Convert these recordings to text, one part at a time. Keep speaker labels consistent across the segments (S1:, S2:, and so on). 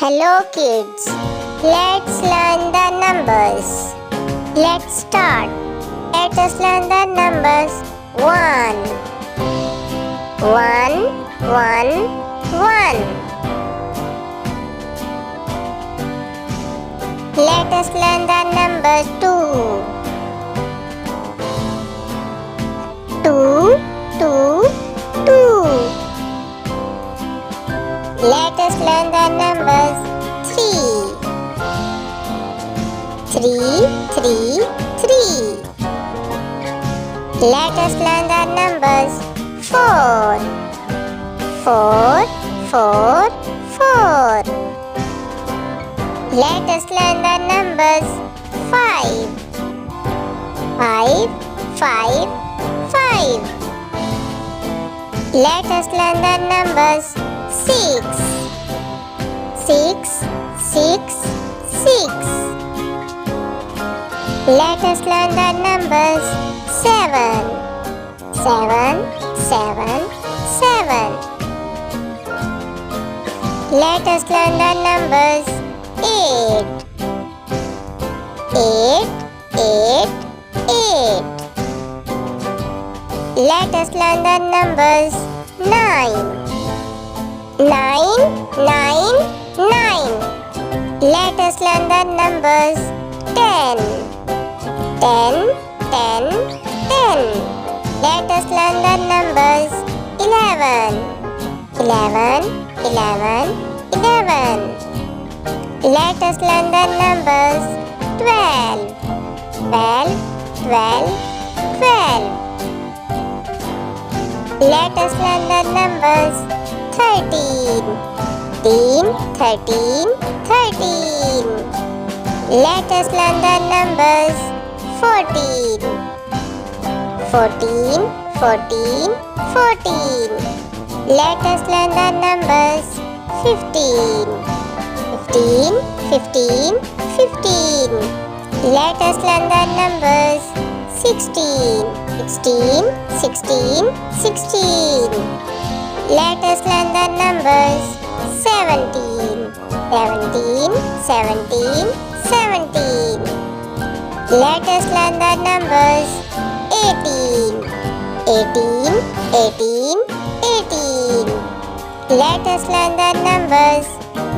S1: Hello kids, let's learn the numbers. Let's start. Let us learn the numbers 1. 1, 1, 1. Let us learn the number 2. 2, 2, 2. Let us learn the numbers 3. 3, 3, 3. Let us learn the numbers 4. 4, 4, 4. Let us learn the numbers 5. 5, 5, 5. Let us learn the numbers 6. 6, 6, 6. Let us learn the numbers 7. 7, 7, 7. Let us learn the numbers 8. 8, 8, 8. Let us learn the numbers 9. 9, 9, 9. Let us learn the numbers 10. 10, 10, 10. Let us learn the numbers 11. 11, 11, 11. Let us learn the numbers 12. 12, 12, 12. Let us learn the numbers 13. 13, 13, 13. Let us learn the numbers 14. 14, 14, 14. Let us learn the numbers 15. 15, 15, 15. Let us learn the numbers 16. 16, 16, 16. Let us learn the numbers 17. 17, 17, 17. Let us learn the numbers 18. 18, 18, 18. Let us learn the numbers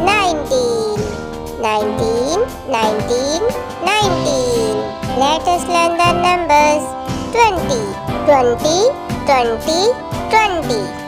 S1: 19. 19, 19, 19. Let us learn the numbers 20. 20, 20, 20.